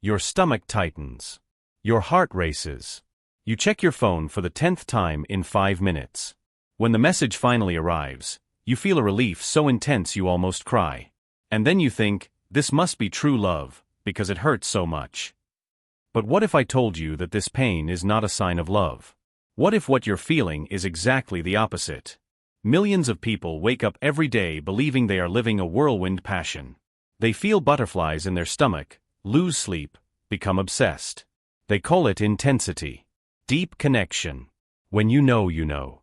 Your stomach tightens. Your heart races. You check your phone for the 10th time in 5 minutes. When the message finally arrives, you feel a relief so intense you almost cry. And then you think, this must be true love, because it hurts so much. But what if I told you that this pain is not a sign of love? What if what you're feeling is exactly the opposite? Millions of people wake up every day believing they are living a whirlwind passion. They feel butterflies in their stomach, lose sleep, become obsessed. They call it intensity. Deep connection. When you know you know.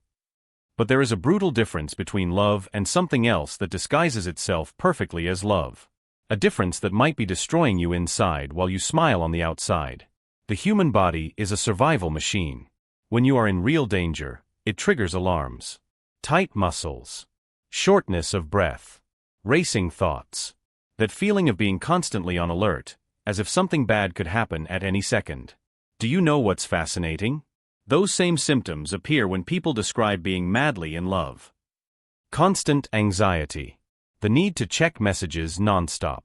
But there is a brutal difference between love and something else that disguises itself perfectly as love. A difference that might be destroying you inside while you smile on the outside. The human body is a survival machine. When you are in real danger, it triggers alarms. Tight muscles. Shortness of breath. Racing thoughts. That feeling of being constantly on alert, as if something bad could happen at any second. Do you know what's fascinating? Those same symptoms appear when people describe being madly in love. Constant anxiety. The need to check messages nonstop.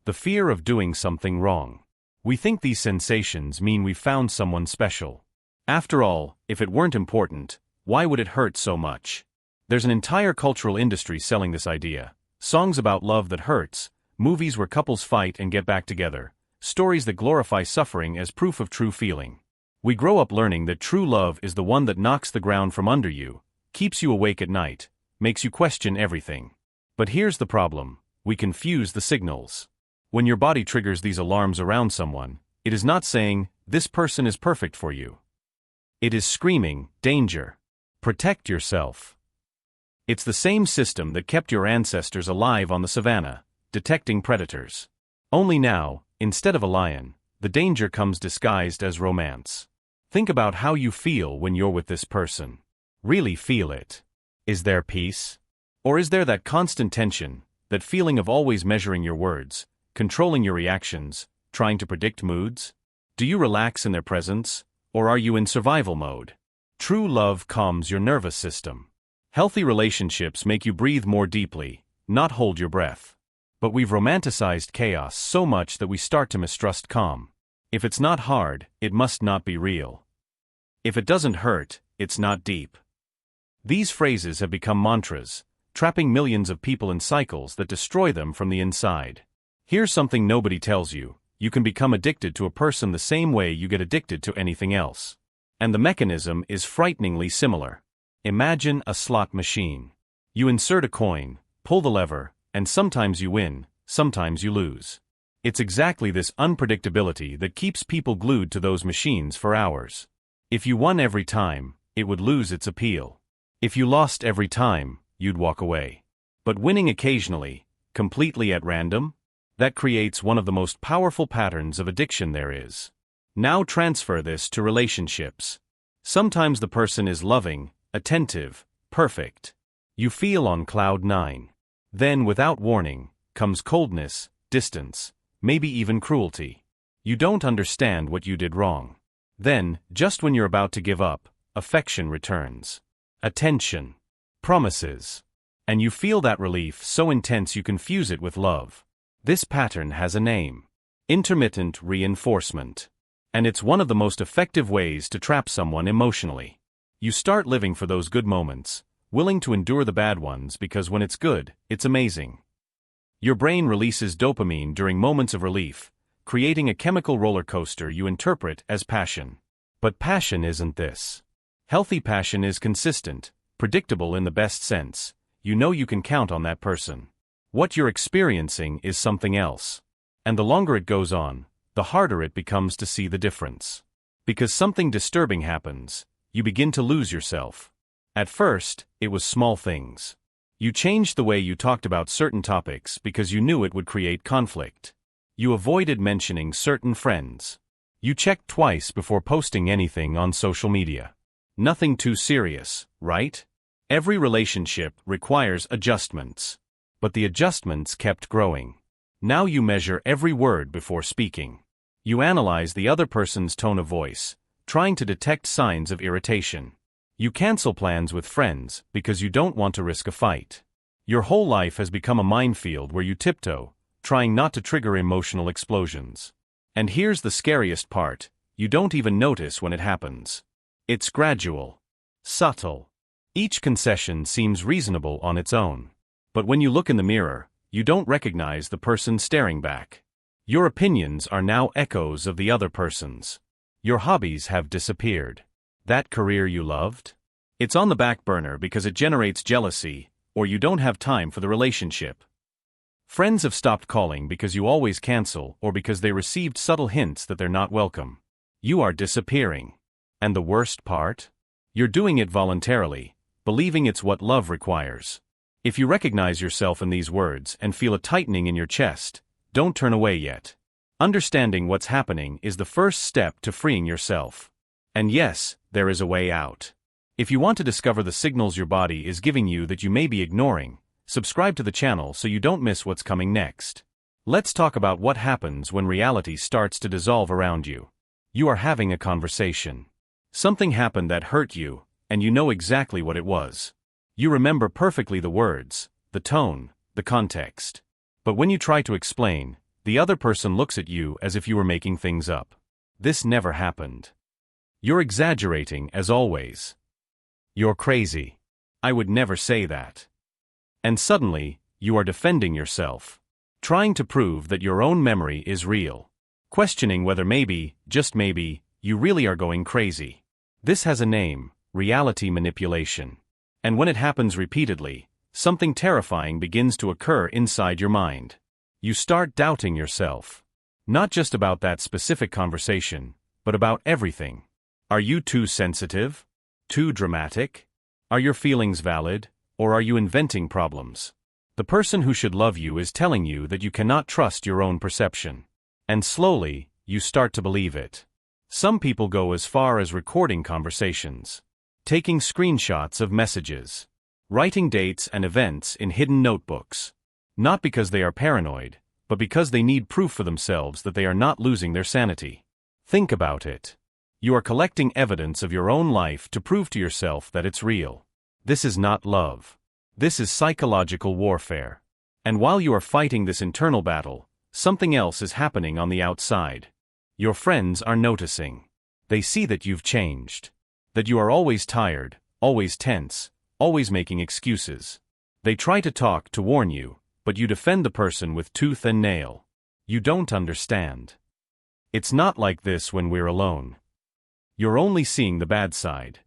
The fear of doing something wrong. We think these sensations mean we found someone special. After all, if it weren't important, why would it hurt so much? There's an entire cultural industry selling this idea. Songs about love that hurts, movies where couples fight and get back together, stories that glorify suffering as proof of true feeling. We grow up learning that true love is the one that knocks the ground from under you, keeps you awake at night, makes you question everything. But here's the problem: we confuse the signals. When your body triggers these alarms around someone, it is not saying, this person is perfect for you. It is screaming, danger. Protect yourself. It's the same system that kept your ancestors alive on the savannah, detecting predators. Only now, instead of a lion, the danger comes disguised as romance. Think about how you feel when you're with this person. Really feel it. Is there peace? Or is there that constant tension, that feeling of always measuring your words, controlling your reactions, trying to predict moods? Do you relax in their presence, or are you in survival mode? True love calms your nervous system. Healthy relationships make you breathe more deeply, not hold your breath. But we've romanticized chaos so much that we start to mistrust calm. If it's not hard, it must not be real. If it doesn't hurt, it's not deep. These phrases have become mantras, trapping millions of people in cycles that destroy them from the inside. Here's something nobody tells you: you can become addicted to a person the same way you get addicted to anything else. And the mechanism is frighteningly similar. Imagine a slot machine. You insert a coin, pull the lever, and sometimes you win, sometimes you lose. It's exactly this unpredictability that keeps people glued to those machines for hours. If you won every time, it would lose its appeal. If you lost every time, you'd walk away. But winning occasionally, completely at random, that creates one of the most powerful patterns of addiction there is. Now transfer this to relationships. Sometimes the person is loving, attentive, perfect. You feel on cloud 9. Then, without warning, comes coldness, distance, maybe even cruelty. You don't understand what you did wrong. Then, just when you're about to give up, affection returns. Attention. Promises. And you feel that relief so intense you confuse it with love. This pattern has a name: intermittent reinforcement. And it's one of the most effective ways to trap someone emotionally. You start living for those good moments, willing to endure the bad ones because when it's good, it's amazing. Your brain releases dopamine during moments of relief, creating a chemical roller coaster you interpret as passion. But passion isn't this. Healthy passion is consistent, predictable in the best sense. You know you can count on that person. What you're experiencing is something else. And the longer it goes on, the harder it becomes to see the difference. Because something disturbing happens, you begin to lose yourself. At first, it was small things. You changed the way you talked about certain topics because you knew it would create conflict. You avoided mentioning certain friends. You checked twice before posting anything on social media. Nothing too serious, right? Every relationship requires adjustments. But the adjustments kept growing. Now you measure every word before speaking. You analyze the other person's tone of voice, trying to detect signs of irritation. You cancel plans with friends because you don't want to risk a fight. Your whole life has become a minefield where you tiptoe, trying not to trigger emotional explosions. And here's the scariest part, you don't even notice when it happens. It's gradual, subtle. Each concession seems reasonable on its own. But when you look in the mirror, you don't recognize the person staring back. Your opinions are now echoes of the other person's. Your hobbies have disappeared. That career you loved? It's on the back burner because it generates jealousy, or you don't have time for the relationship. Friends have stopped calling because you always cancel or because they received subtle hints that they're not welcome. You are disappearing. And the worst part? You're doing it voluntarily, believing it's what love requires. If you recognize yourself in these words and feel a tightening in your chest, don't turn away yet. Understanding what's happening is the first step to freeing yourself. And yes, there is a way out. If you want to discover the signals your body is giving you that you may be ignoring, subscribe to the channel so you don't miss what's coming next. Let's talk about what happens when reality starts to dissolve around you. You are having a conversation. Something happened that hurt you, and you know exactly what it was. You remember perfectly the words, the tone, the context. But when you try to explain, the other person looks at you as if you were making things up. This never happened. You're exaggerating as always. You're crazy. I would never say that. And suddenly, you are defending yourself. Trying to prove that your own memory is real. Questioning whether maybe, just maybe, you really are going crazy. This has a name, reality manipulation. And when it happens repeatedly, something terrifying begins to occur inside your mind. You start doubting yourself. Not just about that specific conversation, but about everything. Are you too sensitive? Too dramatic? Are your feelings valid? Or are you inventing problems? The person who should love you is telling you that you cannot trust your own perception. And slowly, you start to believe it. Some people go as far as recording conversations, taking screenshots of messages, writing dates and events in hidden notebooks. Not because they are paranoid, but because they need proof for themselves that they are not losing their sanity. Think about it. You are collecting evidence of your own life to prove to yourself that it's real. This is not love. This is psychological warfare. And while you are fighting this internal battle, something else is happening on the outside. Your friends are noticing. They see that you've changed. That you are always tired, always tense, always making excuses. They try to talk to warn you, but you defend the person with tooth and nail. You don't understand. It's not like this when we're alone. You're only seeing the bad side.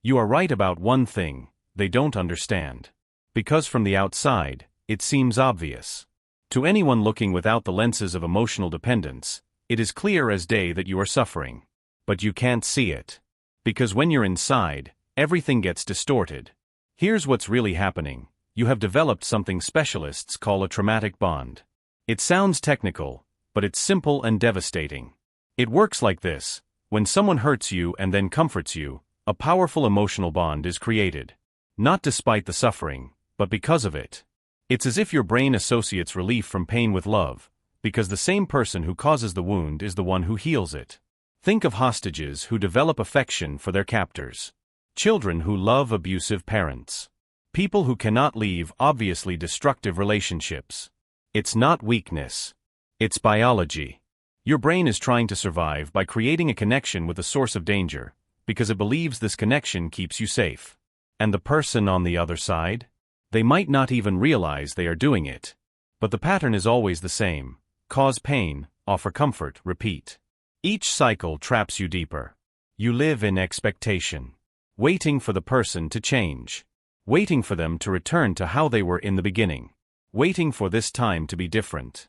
You are right about one thing, they don't understand. Because from the outside, it seems obvious. To anyone looking without the lenses of emotional dependence, it is clear as day that you are suffering. But you can't see it. Because when you're inside, everything gets distorted. Here's what's really happening. You have developed something specialists call a traumatic bond. It sounds technical, but it's simple and devastating. It works like this. When someone hurts you and then comforts you, a powerful emotional bond is created. Not despite the suffering, but because of it. It's as if your brain associates relief from pain with love, because the same person who causes the wound is the one who heals it. Think of hostages who develop affection for their captors. Children who love abusive parents. People who cannot leave obviously destructive relationships. It's not weakness. It's biology. Your brain is trying to survive by creating a connection with a source of danger, because it believes this connection keeps you safe. And the person on the other side? They might not even realize they are doing it. But the pattern is always the same. Cause pain, offer comfort, repeat. Each cycle traps you deeper. You live in expectation. Waiting for the person to change. Waiting for them to return to how they were in the beginning. Waiting for this time to be different.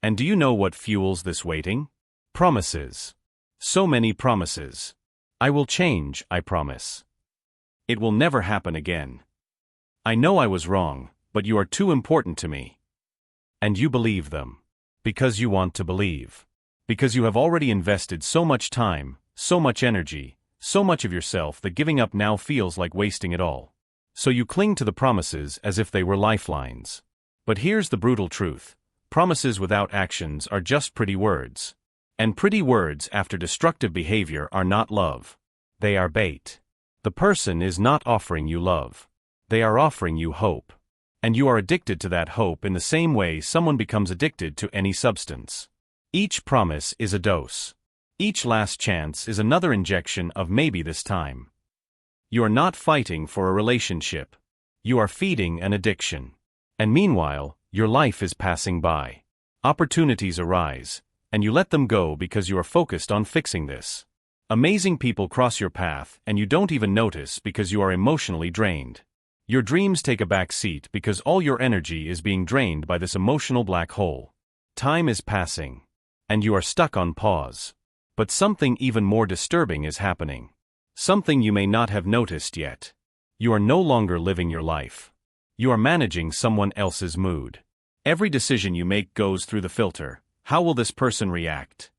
And do you know what fuels this waiting? Promises. So many promises. I will change, I promise. It will never happen again. I know I was wrong, but you are too important to me. And you believe them. Because you want to believe. Because you have already invested so much time, so much energy, so much of yourself that giving up now feels like wasting it all. So you cling to the promises as if they were lifelines. But here's the brutal truth. Promises without actions are just pretty words. And pretty words after destructive behavior are not love. They are bait. The person is not offering you love. They are offering you hope. And you are addicted to that hope in the same way someone becomes addicted to any substance. Each promise is a dose. Each last chance is another injection of maybe this time. You are not fighting for a relationship. You are feeding an addiction. And meanwhile, your life is passing by. Opportunities arise, and you let them go because you are focused on fixing this. Amazing people cross your path and you don't even notice because you are emotionally drained. Your dreams take a back seat because all your energy is being drained by this emotional black hole. Time is passing, and you are stuck on pause. But something even more disturbing is happening. Something you may not have noticed yet. You are no longer living your life. You are managing someone else's mood. Every decision you make goes through the filter. How will this person react?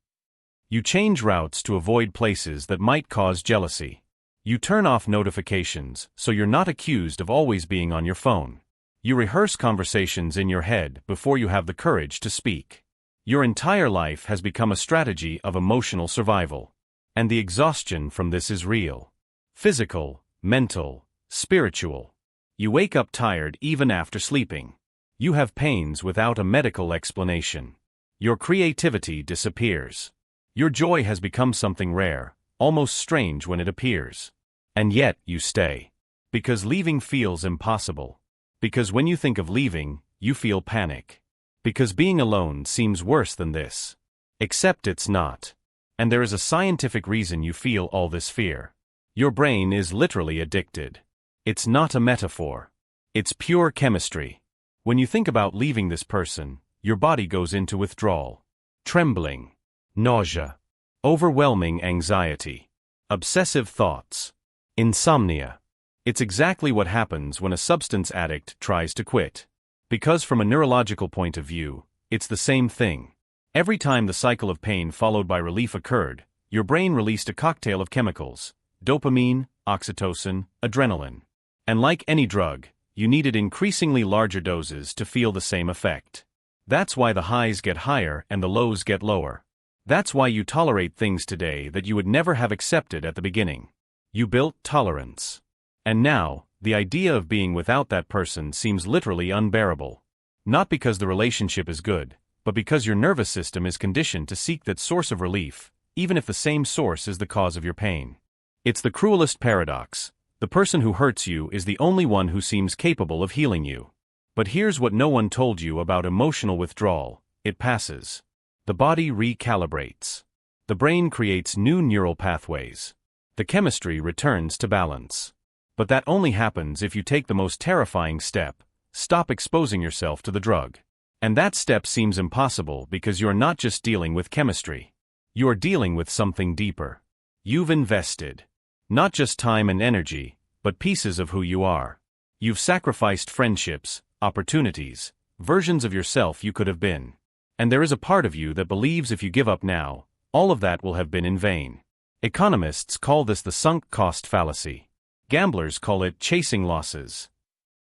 You change routes to avoid places that might cause jealousy. You turn off notifications so you're not accused of always being on your phone. You rehearse conversations in your head before you have the courage to speak. Your entire life has become a strategy of emotional survival. And the exhaustion from this is real. Physical, mental, spiritual. You wake up tired even after sleeping. You have pains without a medical explanation. Your creativity disappears. Your joy has become something rare, almost strange when it appears. And yet you stay. Because leaving feels impossible. Because when you think of leaving, you feel panic. Because being alone seems worse than this. Except it's not. And there is a scientific reason you feel all this fear. Your brain is literally addicted. It's not a metaphor. It's pure chemistry. When you think about leaving this person, your body goes into withdrawal. Trembling. Nausea. Overwhelming anxiety. Obsessive thoughts. Insomnia. It's exactly what happens when a substance addict tries to quit. Because from a neurological point of view, it's the same thing. Every time the cycle of pain followed by relief occurred, your brain released a cocktail of chemicals: dopamine, oxytocin, adrenaline. And like any drug, you needed increasingly larger doses to feel the same effect. That's why the highs get higher and the lows get lower. That's why you tolerate things today that you would never have accepted at the beginning. You built tolerance. And now, the idea of being without that person seems literally unbearable. Not because the relationship is good, but because your nervous system is conditioned to seek that source of relief, even if the same source is the cause of your pain. It's the cruelest paradox. The person who hurts you is the only one who seems capable of healing you. But here's what no one told you about emotional withdrawal: it passes. The body recalibrates. The brain creates new neural pathways. The chemistry returns to balance. But that only happens if you take the most terrifying step: stop exposing yourself to the drug. And that step seems impossible because you're not just dealing with chemistry. You're dealing with something deeper. You've invested. Not just time and energy, but pieces of who you are. You've sacrificed friendships, opportunities, versions of yourself you could have been. And there is a part of you that believes if you give up now, all of that will have been in vain. Economists call this the sunk cost fallacy. Gamblers call it chasing losses.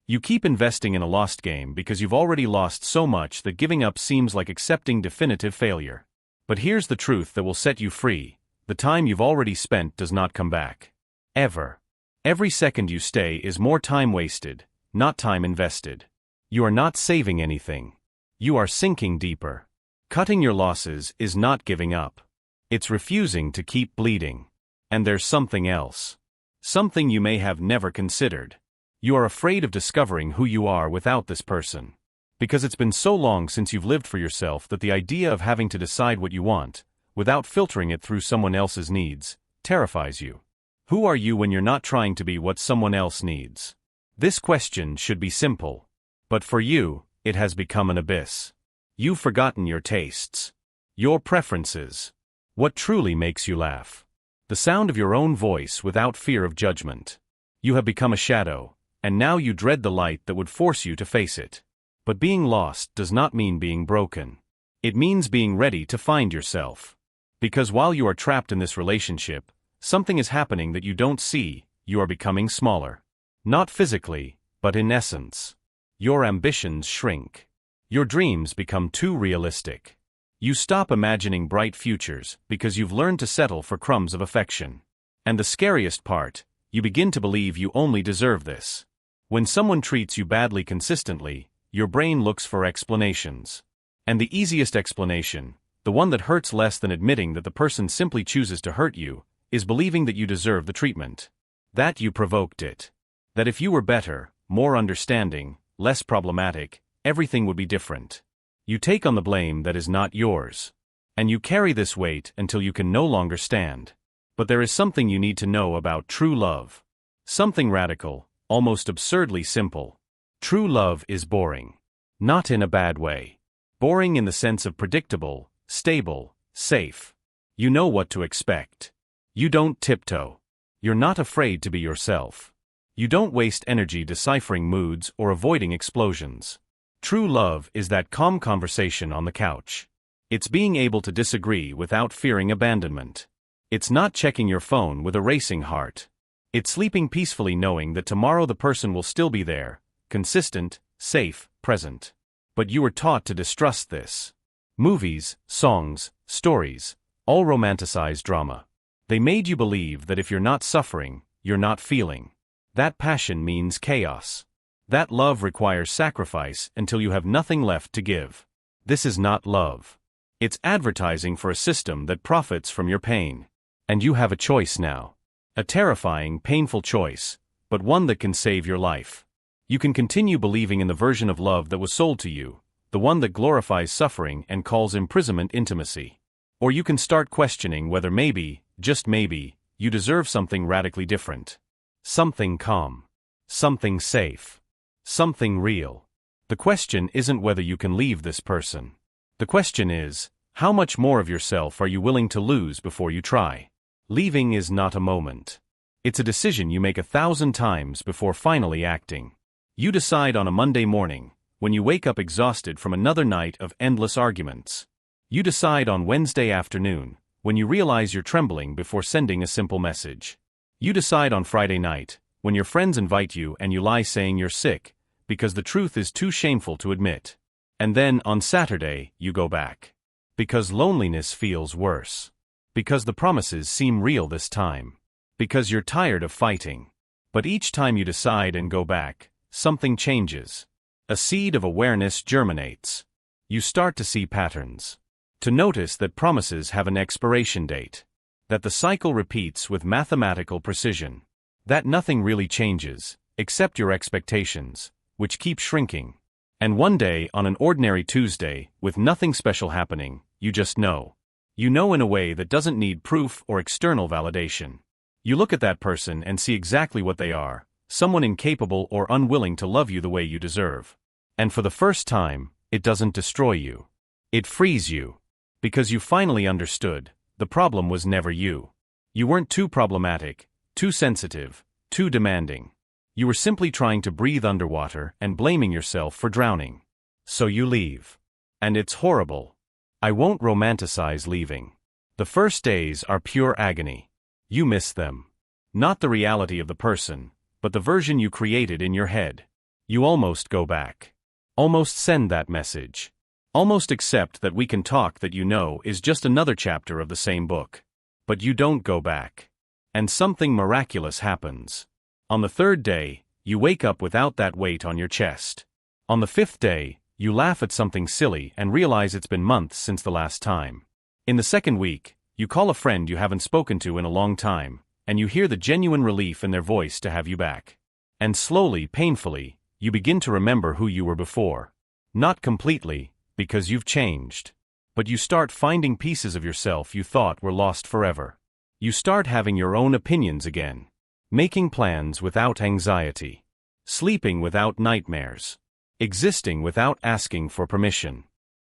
You keep investing in a lost game because you've already lost so much that giving up seems like accepting definitive failure. But here's the truth that will set you free: the time you've already spent does not come back. Ever. Every second you stay is more time wasted, not time invested. You are not saving anything. You are sinking deeper. Cutting your losses is not giving up. It's refusing to keep bleeding. And there's something else. Something you may have never considered. You are afraid of discovering who you are without this person. Because it's been so long since you've lived for yourself that the idea of having to decide what you want, without filtering it through someone else's needs, terrifies you. Who are you when you're not trying to be what someone else needs? This question should be simple. But for you, it has become an abyss. You've forgotten your tastes. Your preferences. What truly makes you laugh. The sound of your own voice without fear of judgment. You have become a shadow, and now you dread the light that would force you to face it. But being lost does not mean being broken. It means being ready to find yourself. Because while you are trapped in this relationship, something is happening that you don't see. You are becoming smaller. Not physically, but in essence. Your ambitions shrink. Your dreams become too realistic. You stop imagining bright futures because you've learned to settle for crumbs of affection. And the scariest part, you begin to believe you only deserve this. When someone treats you badly consistently, your brain looks for explanations. And the easiest explanation: The one that hurts less than admitting that the person simply chooses to hurt you, is believing that you deserve the treatment. That you provoked it. That if you were better, more understanding, less problematic, everything would be different. You take on the blame that is not yours. And you carry this weight until you can no longer stand. But there is something you need to know about true love. Something radical, almost absurdly simple. True love is boring. Not in a bad way. Boring in the sense of predictable, stable, safe. You know what to expect. You don't tiptoe. You're not afraid to be yourself. You don't waste energy deciphering moods or avoiding explosions. True love is that calm conversation on the couch. It's being able to disagree without fearing abandonment. It's not checking your phone with a racing heart. It's sleeping peacefully knowing that tomorrow the person will still be there, consistent, safe, present. But you were taught to distrust this. Movies, songs, stories, all romanticize drama. They made you believe that if you're not suffering, you're not feeling. That passion means chaos. That love requires sacrifice until you have nothing left to give. This is not love. It's advertising for a system that profits from your pain. And you have a choice now. A terrifying, painful choice, but one that can save your life. You can continue believing in the version of love that was sold to you, the one that glorifies suffering and calls imprisonment intimacy. Or you can start questioning whether maybe, just maybe, you deserve something radically different. Something calm. Something safe. Something real. The question isn't whether you can leave this person. The question is, how much more of yourself are you willing to lose before you try? Leaving is not a moment. It's a decision you make 1,000 times before finally acting. You decide on a Monday morning, when you wake up exhausted from another night of endless arguments. You decide on Wednesday afternoon, when you realize you're trembling before sending a simple message. You decide on Friday night, when your friends invite you and you lie saying you're sick, because the truth is too shameful to admit. And then, on Saturday, you go back. Because loneliness feels worse. Because the promises seem real this time. Because you're tired of fighting. But each time you decide and go back, something changes. A seed of awareness germinates. You start to see patterns. To notice that promises have an expiration date. That the cycle repeats with mathematical precision. That nothing really changes, except your expectations, which keep shrinking. And one day, on an ordinary Tuesday, with nothing special happening, you just know. You know in a way that doesn't need proof or external validation. You look at that person and see exactly what they are, someone incapable or unwilling to love you the way you deserve. And for the first time, it doesn't destroy you. It frees you. Because you finally understood, the problem was never you. You weren't too problematic, too sensitive, too demanding. You were simply trying to breathe underwater and blaming yourself for drowning. So you leave. And it's horrible. I won't romanticize leaving. The first days are pure agony. You miss them. Not the reality of the person, but the version you created in your head. You almost go back. Almost send that message. Almost accept that we can talk that you know is just another chapter of the same book. But you don't go back. And something miraculous happens. On the third day, you wake up without that weight on your chest. On the fifth day, you laugh at something silly and realize it's been months since the last time. In the second week, you call a friend you haven't spoken to in a long time, and you hear the genuine relief in their voice to have you back. And slowly, painfully, you begin to remember who you were before. Not completely, because you've changed. But you start finding pieces of yourself you thought were lost forever. You start having your own opinions again. Making plans without anxiety. Sleeping without nightmares. Existing without asking for permission.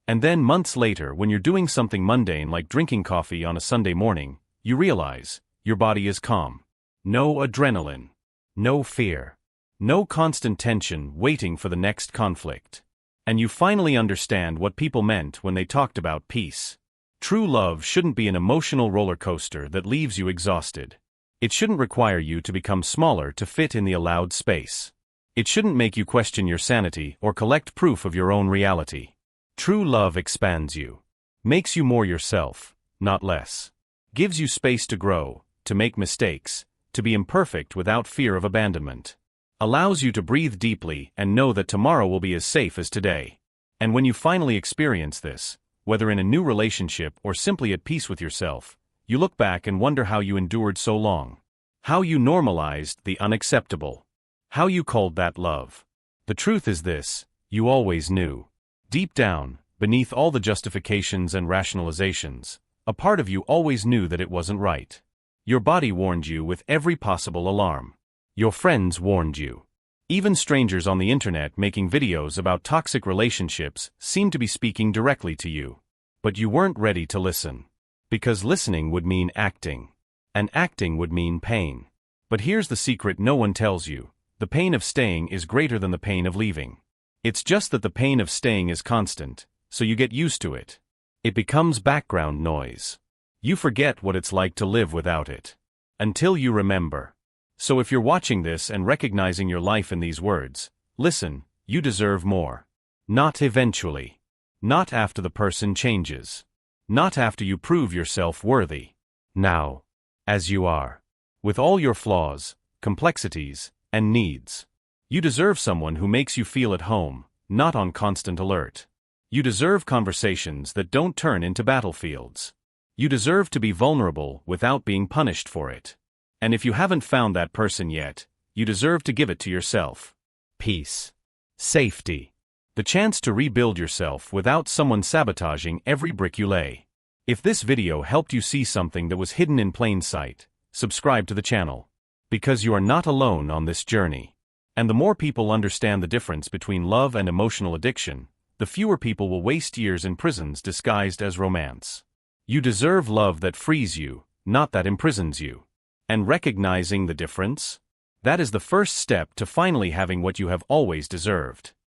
And then months later, when you're doing something mundane like drinking coffee on a Sunday morning, you realize your body is calm. No adrenaline. No fear. No constant tension waiting for the next conflict. And you finally understand what people meant when they talked about peace. True love shouldn't be an emotional roller coaster that leaves you exhausted. It shouldn't require you to become smaller to fit in the allowed space. It shouldn't make you question your sanity or collect proof of your own reality. True love expands you. Makes you more yourself, not less. Gives you space to grow, to make mistakes, to be imperfect without fear of abandonment. Allows you to breathe deeply and know that tomorrow will be as safe as today. And when you finally experience this, whether in a new relationship or simply at peace with yourself, you look back and wonder how you endured so long. How you normalized the unacceptable. How you called that love. The truth is this: you always knew. Deep down, beneath all the justifications and rationalizations, a part of you always knew that it wasn't right. Your body warned you with every possible alarm. Your friends warned you. Even strangers on the internet making videos about toxic relationships seemed to be speaking directly to you. But you weren't ready to listen. Because listening would mean acting. And acting would mean pain. But here's the secret no one tells you: the pain of staying is greater than the pain of leaving. It's just that the pain of staying is constant, so you get used to it. It becomes background noise. You forget what it's like to live without it. Until you remember. So if you're watching this and recognizing your life in these words, listen: you deserve more. Not eventually. Not after the person changes. Not after you prove yourself worthy. Now. As you are. With all your flaws, complexities, and needs. You deserve someone who makes you feel at home, not on constant alert. You deserve conversations that don't turn into battlefields. You deserve to be vulnerable without being punished for it. And if you haven't found that person yet, you deserve to give it to yourself. Peace. Safety. The chance to rebuild yourself without someone sabotaging every brick you lay. If this video helped you see something that was hidden in plain sight, subscribe to the channel. Because you are not alone on this journey. And the more people understand the difference between love and emotional addiction, the fewer people will waste years in prisons disguised as romance. You deserve love that frees you, not that imprisons you. And recognizing the difference? That is the first step to finally having what you have always deserved.